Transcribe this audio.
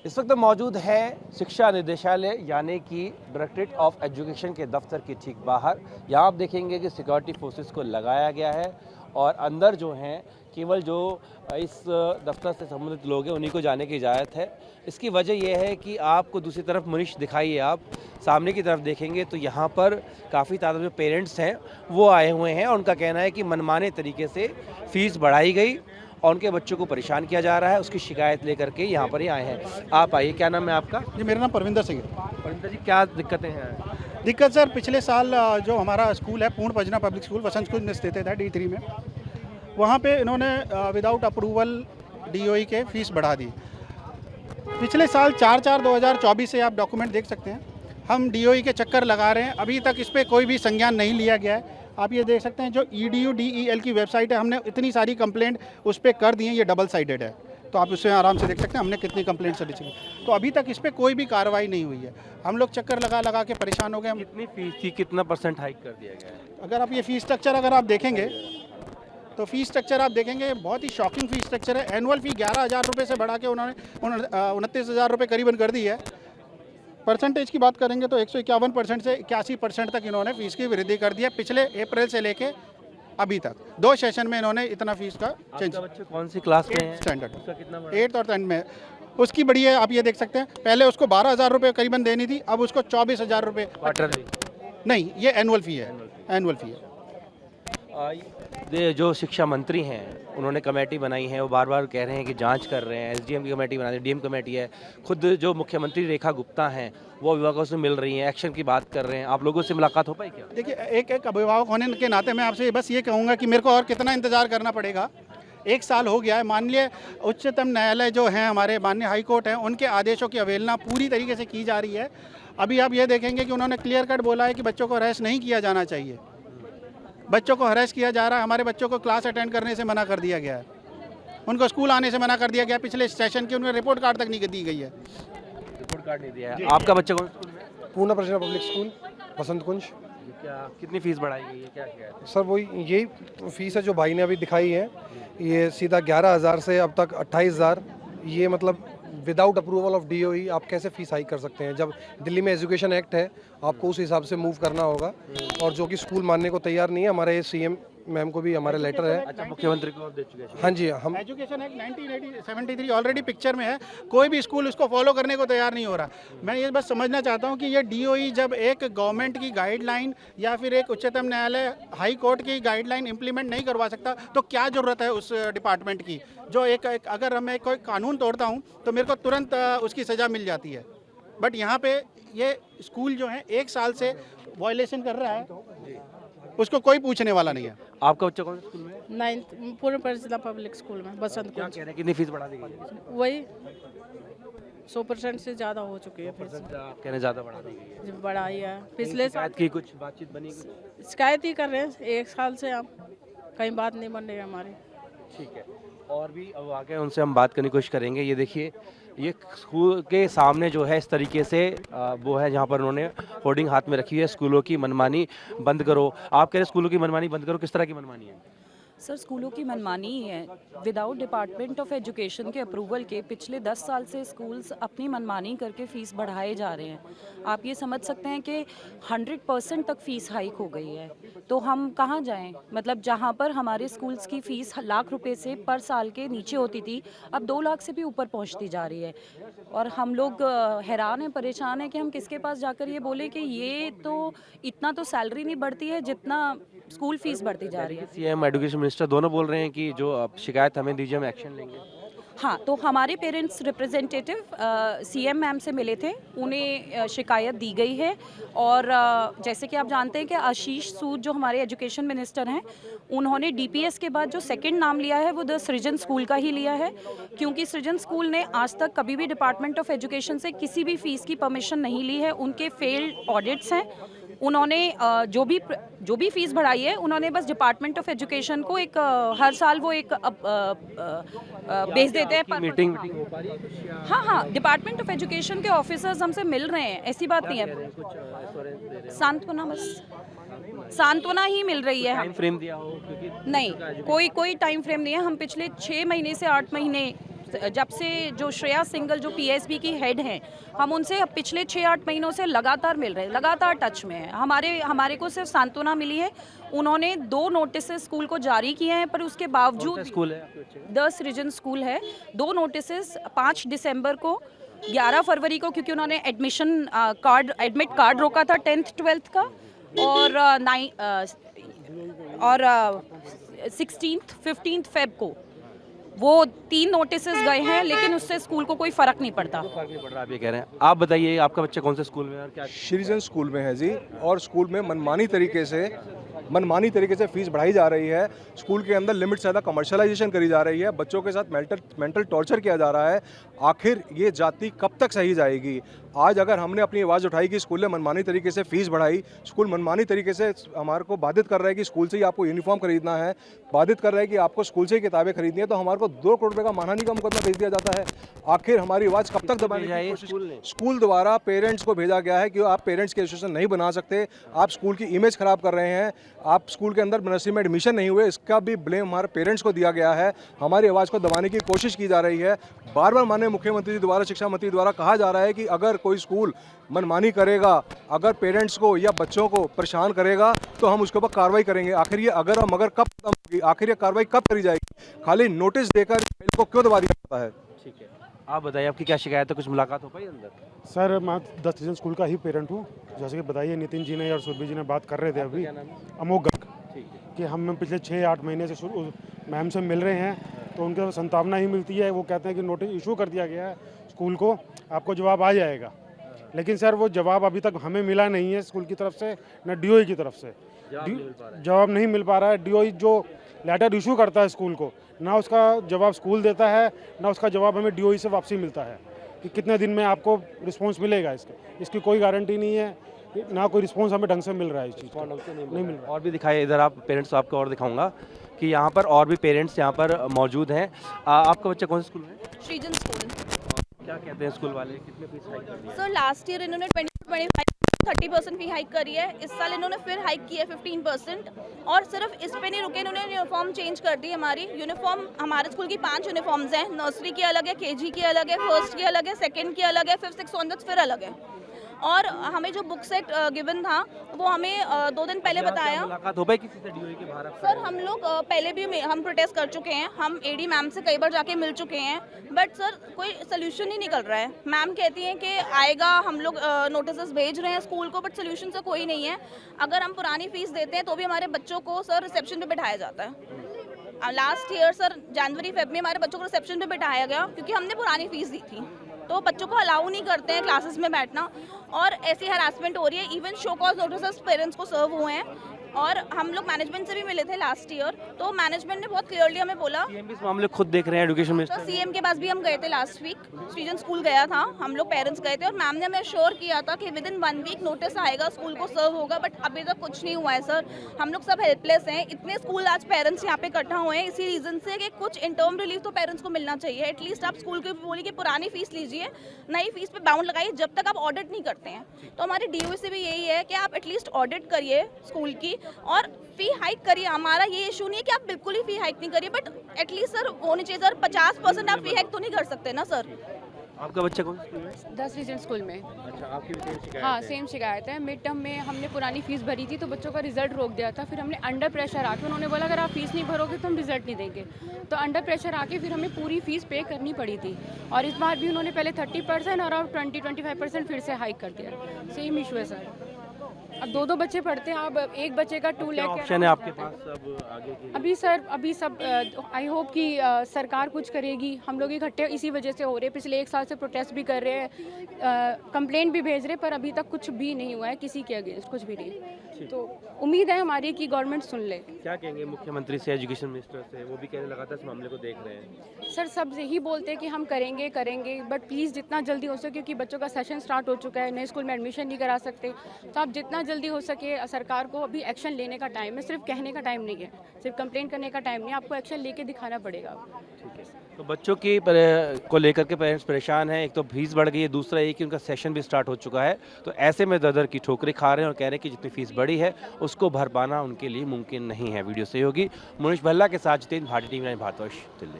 इस वक्त मौजूद है शिक्षा निदेशालय यानी कि डायरेक्टरेट ऑफ एजुकेशन के दफ्तर के ठीक बाहर। यहाँ आप देखेंगे कि सिक्योरिटी फोर्सेस को लगाया गया है और अंदर जो हैं केवल जो इस दफ्तर से संबंधित लोग हैं उन्हीं को जाने की इजाज़त है। इसकी वजह यह है कि आपको दूसरी तरफ मनीष दिखाइए, आप सामने की तरफ देखेंगे तो यहाँ पर काफ़ी तादाद में पेरेंट्स हैं वो आए हुए हैं और उनका कहना है कि मनमाने तरीके से फ़ीस बढ़ाई गई और उनके बच्चों को परेशान किया जा रहा है। उसकी शिकायत लेकर के यहाँ पर ही आए हैं। आप आइए, क्या नाम है आपका? जी, मेरा नाम परविंदर सिंह है। परविंदर जी, क्या दिक्कतें हैं? दिक्कत सर, पिछले साल जो हमारा स्कूल है पूर्ण पजना पब्लिक स्कूल वसंत कुंज में स्थित है D3 में, वहाँ पे इन्होंने विदाउट अप्रूवल DOE के फीस बढ़ा दी। पिछले साल 4/4/2024 से आप डॉक्यूमेंट देख सकते हैं, हम DOE के चक्कर लगा रहे हैं, अभी तक इस पर कोई भी संज्ञान नहीं लिया गया है। आप ये देख सकते हैं जो EDU-DEL की वेबसाइट है, हमने इतनी सारी कंप्लेंट उस पर कर दी हैं, ये डबल साइडेड है, तो आप उससे आराम से देख सकते हैं हमने कितनी कंप्लेंट्स रजिस्टर की। तो अभी तक इस पर कोई भी कार्रवाई नहीं हुई है। हम लोग चक्कर लगा लगा के परेशान हो गए। कितनी फीस थी, कितना % हाइक कर दिया गया है? अगर आप ये फ़ीस स्ट्रक्चर अगर आप देखेंगे तो फ़ीस स्ट्रक्चर आप देखेंगे बहुत ही शॉकिंग फ़ीस स्ट्रक्चर है। एनुअल फ़ी 11,000 रुपये से बढ़ा के उन्होंने 29,000 रुपये करीबन कर दी है। परसेंटेज की बात करेंगे तो 151% से 81% तक इन्होंने फ़ीस की वृद्धि कर दी है पिछले अप्रैल से लेके अभी तक। 2 सेशन में इन्होंने इतना फ़ीस का चेंज। बच्चे कौन सी क्लास में है? स्टैंडर्ड, उसका कितना 8th और 10th में उसकी बड़ी है। आप ये देख सकते हैं, पहले उसको 12,000 रुपये करीबन देनी थी, अब उसको 24,000 रुपये। क्वार्टरली नहीं, ये एनुअल फ़ी है, एनुअल फ़ी है। जो शिक्षा मंत्री हैं उन्होंने कमेटी बनाई है, वो बार बार कह रहे हैं कि जांच कर रहे हैं। SDM की कमेटी बना दी, DM कमेटी है, खुद जो मुख्यमंत्री रेखा गुप्ता हैं वो अभिभावकों से मिल रही हैं, एक्शन की बात कर रहे हैं। आप लोगों से मुलाकात हो पाई क्या? देखिए, एक अभिभावक होने के नाते मैं आपसे बस ये कहूँगा कि मेरे को और कितना इंतज़ार करना पड़ेगा। 1 साल हो गया है। माननीय उच्चतम न्यायालय जो हैं हमारे, माननीय हाई कोर्ट हैं, उनके आदेशों की अवहेलना पूरी तरीके से की जा रही है। अभी आप ये देखेंगे कि उन्होंने क्लियर कट बोला है कि बच्चों को हरेस नहीं किया जाना चाहिए। बच्चों को हरेस किया जा रहा है। हमारे बच्चों को क्लास अटेंड करने से मना कर दिया गया है, उनको स्कूल आने से मना कर दिया गया। पिछले सेशन की उन्हें रिपोर्ट कार्ड तक नहीं दी गई है। रिपोर्ट कार्ड नहीं दिया है। आपका बच्चा कौन स्कूल में? पूर्ण पजना पब्लिक स्कूल वसंत कुंज। क्या कितनी फीस बढ़ाई गई है, क्या शिकायत है? सर वही यही फीस है जो भाई ने अभी दिखाई है, ये सीधा 11,000 से अब तक 28,000। ये मतलब विदाउट अप्रूवल ऑफ DOE आप कैसे फीस हाइक कर सकते हैं? जब दिल्ली में एजुकेशन एक्ट है, आपको उस हिसाब से मूव करना होगा, और जो कि स्कूल मानने को तैयार नहीं है। हमारे CM मैम को भी हमारे लेटर है। अच्छा, मुख्यमंत्री को आप दे चुके हैं? हाँ जी, हम एजुकेशन एक्ट 1973 ऑलरेडी पिक्चर में है, कोई भी स्कूल उसको फॉलो करने को तैयार नहीं हो रहा। मैं ये बस समझना चाहता हूँ कि ये DOE जब एक गवर्नमेंट की गाइडलाइन या फिर एक उच्चतम न्यायालय हाई कोर्ट की गाइडलाइन इंप्लीमेंट नहीं करवा सकता, तो क्या ज़रूरत है उस डिपार्टमेंट की? जो एक अगर मैं कोई कानून तोड़ता हूँ तो मेरे को तुरंत उसकी सज़ा मिल जाती है, बट यहाँ पे ये स्कूल जो है 1 साल से वायलेशन कर रहा है, उसको कोई पूछने वाला नहीं है। आपका बच्चा कौन से स्कूल में है? 9th पूर्ण पजना पब्लिक स्कूल में वसंत क्या कुंज। कह रहे हैं, कितनी फीस बढ़ा दी गई है? वही 100% से ज़्यादा हो चुकी है फीस। आप कहने ज़्यादा बढ़ा दी गई है। जब बढ़ाई है पिछले साल शिकायत की, कुछ बातचीत बनी कुछ? शिकायत ही कर रहे हैं 1 साल से, हम कहीं बात नहीं बन रही है हमारी। ठीक है, और भी अब आगे उनसे हम बात करने की कोशिश करेंगे। ये देखिए, ये स्कूल के सामने जो है इस तरीके से वो है जहाँ पर उन्होंने होर्डिंग हाथ में रखी है, स्कूलों की मनमानी बंद करो। आप कह रहे हैं स्कूलों की मनमानी बंद करो, किस तरह की मनमानी है? सर, स्कूलों की मनमानी ही है। विदाउट डिपार्टमेंट ऑफ एजुकेशन के अप्रूवल के पिछले 10 साल से स्कूल्स अपनी मनमानी करके फ़ीस बढ़ाए जा रहे हैं। आप ये समझ सकते हैं कि 100% तक फ़ीस हाइक हो गई है, तो हम कहाँ जाएं? मतलब जहाँ पर हमारे स्कूल्स की फ़ीस लाख रुपए से पर साल के नीचे होती थी, अब 2 लाख से भी ऊपर पहुँचती जा रही है। और हम लोग हैरान हैं, परेशान हैं कि हम किसके पास जाकर ये बोलें कि ये तो इतना तो सैलरी नहीं बढ़ती है जितना स्कूल फीस बढ़ती जा रही है। CM, एजुकेशन मिनिस्टर दोनों बोल रहे हैं कि जो अब शिकायत हमें दीजिए, हम एक्शन लेंगे। हाँ, तो हमारे पेरेंट्स रिप्रेजेंटेटिव CM मैम से मिले थे, उन्हें शिकायत दी गई है। और जैसे कि आप जानते हैं कि आशीष सूद जो हमारे एजुकेशन मिनिस्टर हैं, उन्होंने DPS के बाद जो सेकंड नाम लिया है वो द सृजन स्कूल का ही लिया है, क्योंकि सृजन स्कूल ने आज तक कभी भी डिपार्टमेंट ऑफ एजुकेशन से किसी भी फ़ीस की परमिशन नहीं ली है। उनके फेल्ड ऑडिट्स हैं। उन्होंने जो भी फ़ीस बढ़ाई है, उन्होंने बस डिपार्टमेंट ऑफ एजुकेशन को एक हर साल वो एक भेज देते हैं। मीटिंग हो पा रही है कुछ? हाँ, डिपार्टमेंट ऑफ एजुकेशन के ऑफिसर्स हमसे मिल रहे हैं, ऐसी बात नहीं है। सांत्वना, बस सांत्वना ही मिल रही है। टाइम फ्रेम दिया हो? क्योंकि नहीं, कोई टाइम फ्रेम नहीं है। हम पिछले 6 महीने से 8 महीने जब से जो श्रेया सिंगल जो पीएसबी की हेड हैं, हम उनसे अब पिछले 6-8 महीनों से लगातार मिल रहे हैं, लगातार टच में हैं। हमारे को सिर्फ सांत्वना मिली है, उन्होंने 2 नोटिस स्कूल को जारी किए हैं, पर उसके बावजूद स्कूल है आपके बच्चे का? 10 रीजन स्कूल है। 2 नोटिस 5 दिसंबर को, 11 फरवरी को, क्योंकि उन्होंने एडमिट कार्ड रोका था 10th 12th का, और 16th 15th फेब को। वो 3 नोटिसेस गए हैं, लेकिन उससे स्कूल को कोई फर्क नहीं पड़ता। फर्क नहीं पड़ रहा, आप ये कह रहे हैं। आप बताइए आपका बच्चा कौन से स्कूल में है और क्या? श्रीजन स्कूल में है जी, और स्कूल में मनमानी तरीके से फीस बढ़ाई जा रही है। स्कूल के अंदर लिमिट से ज़्यादा कमर्शलाइजेशन करी जा रही है, बच्चों के साथ मेंटल टॉर्चर किया जा रहा है। आखिर ये जाति कब तक सही जाएगी? आज अगर हमने अपनी आवाज़ उठाई कि स्कूल ने मनमानी तरीके से फीस बढ़ाई, स्कूल मनमानी तरीके से हमारे को बाधित कर रहा है कि स्कूल से ही आपको यूनिफॉर्म खरीदना है, बाधित कर रहा है कि आपको स्कूल से ही किताबें खरीदनी है, तो हमारे को 2 करोड़ रुपये का मानहानि का मुकदमा भेज दिया जाता है। आखिर हमारी आवाज़ कब तक दबाने की कोशिश? स्कूल द्वारा पेरेंट्स को भेजा गया है कि आप पेरेंट्स के एसोसिएशन नहीं बना सकते, आप स्कूल की इमेज खराब कर रहे हैं, आप स्कूल के अंदर नर्सरी में एडमिशन नहीं हुए, इसका भी ब्लेम हमारे पेरेंट्स को दिया गया है। हमारी आवाज़ को दबाने की कोशिश की जा रही है। बार बार माननीय मुख्यमंत्री जी द्वारा, शिक्षा मंत्री द्वारा कहा जा रहा है कि अगर कोई स्कूल मनमानी करेगा, अगर पेरेंट्स को या बच्चों को परेशान करेगा, तो हम उसके ऊपर कार्रवाई करेंगे। आखिर ये अगर और मगर कब खत्म होगी? आखिर ये कार्रवाई कब करी जाएगी? खाली नोटिस देकर इनको क्यों दबा दिया जाता है? ठीक है, आप बताइए आपकी क्या शिकायत है? कुछ मुलाकात हो पाई अंदर? सर मैं 10 रीजन स्कूल का ही पेरेंट हूँ। जैसे कि बताइए नितिन जी ने और सुरभि जी ने बात कर रहे थे अभी, अमोघ गर्ग, कि हम पिछले 6-8 महीने से मैम से मिल रहे हैं, तो उनके संतावना ही मिलती है। वो कहते हैं कि नोटिस इशू कर दिया गया है स्कूल को, आपको जवाब आ जाएगा। लेकिन सर वो जवाब अभी तक हमें मिला नहीं है स्कूल की तरफ से, न डीओई की तरफ से जवाब नहीं मिल पा रहा है। डीओई जो लेटर इशू करता है स्कूल को, ना उसका जवाब स्कूल देता है, ना उसका जवाब हमें डीओई से वापसी मिलता है कि कितने दिन में आपको रिस्पॉन्स मिलेगा। इसकी कोई गारंटी नहीं है, ना कोई रिस्पॉन्स हमें ढंग से मिल रहा है। इस चीज़ का नहीं मिल रहा। और भी दिखाइए इधर, आप पेरेंट्स को आपको और दिखाऊंगा कि यहाँ पर और भी पेरेंट्स यहाँ पर मौजूद हैं। आपका बच्चा कौन से स्कूल में है? श्रीजन स्कूल। क्या कहते हैं स्कूल वाले, कितने फीस हाइक कर दिया? सर लास्ट ईयर इन्होंने 30% फी हाइक करी है, इस साल इन्होंने फिर हाइक की है 15%। और सिर्फ इस पे नहीं रुके, इन्होंने यूनिफॉर्म चेंज कर दी। हमारी यूनिफॉर्म, हमारे स्कूल की 5 यूनिफॉर्म्स हैं। नर्सरी की अलग है, केजी की अलग है, फर्स्ट की अलग है, सेकंड की अलग है, 5th 6th onwards फिर अलग है। और हमें जो बुक सेट गिवन था वो हमें 2 दिन पहले बताया। मुलाकात हो पाई किसी से डीओई के बाहर? सर हम लोग पहले भी हम प्रोटेस्ट कर चुके हैं, हम एडी मैम से कई बार जाके मिल चुके हैं, बट सर कोई सोल्यूशन ही निकल रहा है। मैम कहती हैं कि आएगा, हम लोग नोटिस भेज रहे हैं स्कूल को, बट सोल्यूशन से कोई नहीं है। अगर हम पुरानी फीस देते हैं तो भी हमारे बच्चों को सर रिसेप्शन पे बिठाया जाता है। लास्ट ईयर सर जनवरी फेब में हमारे बच्चों को रिसेप्शन पे बिठाया गया क्योंकि हमने पुरानी फीस दी थी, तो बच्चों को अलाउ नहीं करते हैं क्लासेस में बैठना, और ऐसी हरासमेंट हो रही है। Even show cause notice parents को सर्व हुए हैं। और हम लोग मैनेजमेंट से भी मिले थे लास्ट ईयर, तो मैनेजमेंट ने बहुत क्लियरली हमें बोला, सीएम भी इस मामले खुद देख रहे हैं, एजुकेशन तो मिनिस्टर। सीएम के पास भी हम गए थे लास्ट वीक, श्रीजन स्कूल गया था, हम लोग पेरेंट्स गए थे, और मैम ने हमें श्योर किया था कि विद इन 1 वीक नोटिस आएगा, स्कूल को सर्व होगा, बट अभी तक कुछ नहीं हुआ है सर। हम लोग सब हेल्पलेस हैं। इतने स्कूल आज पेरेंट्स यहाँ पे इकट्ठा हुए हैं इसी रीजन से कि कुछ इंटर्म रिलीफ तो पेरेंट्स को मिलना चाहिए। एटलीस्ट आप स्कूल की बोली कि पुरानी फीस लीजिए, नई फीस पे बाउंड लगाइए जब तक आप ऑडिट नहीं करते हैं। तो हमारे डीओ से भी यही है कि आप एटलीस्ट ऑडिट करिए स्कूल की, और फी हाइक करिए। हमारा ये इशू नहीं है कि आप बिल्कुल ही फी हाइक नहीं करिए, बट एटलीस्ट सर होनी चाहिए सर। 50% आप फी हाइक तो नहीं कर सकते ना सर। आपका बच्चा कौन से स्कूल में? 10 रीजन स्कूल में। अच्छा, आपकी भी सेम शिकायत हाँ है? सेम शिकायत है। मिड टर्म में हमने पुरानी फीस भरी थी तो बच्चों का रिजल्ट रोक दिया था, फिर हमने अंडर प्रेशर आके, उन्होंने बोला अगर आप फीस नहीं भरोगे तो हम रिजल्ट नहीं देंगे, तो अंडर प्रेशर आके फिर हमें पूरी फीस पे करनी पड़ी थी। और इस बार भी उन्होंने पहले 30% और अब 20-25% फिर से हाइक कर दिया। सेम इशू है सर। अब 2 बच्चे पढ़ते हैं, अब एक बच्चे का 2 लाख ऑप्शन है आपके पास अब आगे के लिए? अभी सब आई होप कि सरकार कुछ करेगी। हम लोग इकट्ठे इसी वजह से हो रहे हैं, पिछले 1 साल से प्रोटेस्ट भी कर रहे हैं, कंप्लेंट भी भेज रहे हैं, पर अभी तक कुछ भी नहीं हुआ है किसी के अगेंस्ट, कुछ भी नहीं। तो उम्मीद है हमारी कि गवर्नमेंट सुन ले। क्या कहेंगे मुख्यमंत्री से, एजुकेशन मिनिस्टर से? वो भी कहने लगा था इस मामले को देख रहे हैं। सर सब यही बोलते हैं कि हम करेंगे, बट प्लीज़ जितना जल्दी हो सके, क्योंकि बच्चों का सेशन स्टार्ट हो चुका है, नए स्कूल में एडमिशन नहीं करा सकते, तो आप जितना जल्दी हो सके सरकार को अभी एक्शन लेने का टाइम है। सिर्फ कहने का टाइम नहीं है, सिर्फ कंप्लेंट करने का टाइम नहीं है, आपको एक्शन लेके दिखाना पड़ेगा। ठीक है, तो बच्चों की को लेकर के पेरेंट्स परेशान हैं। एक तो फीस बढ़ गई है, दूसरा ये कि उनका सेशन भी स्टार्ट हो चुका है, तो ऐसे में दर की ठोकरें खा रहे हैं और कह रहे हैं कि जितनी फीस बढ़ी है उसको भर पाना उनके लिए मुमकिन नहीं है। वीडियो सहयोगी मुनीश भल्ला के साथ जितेंद्र, भारतीय टीवी 9 भारतवर्ष, दिल्ली।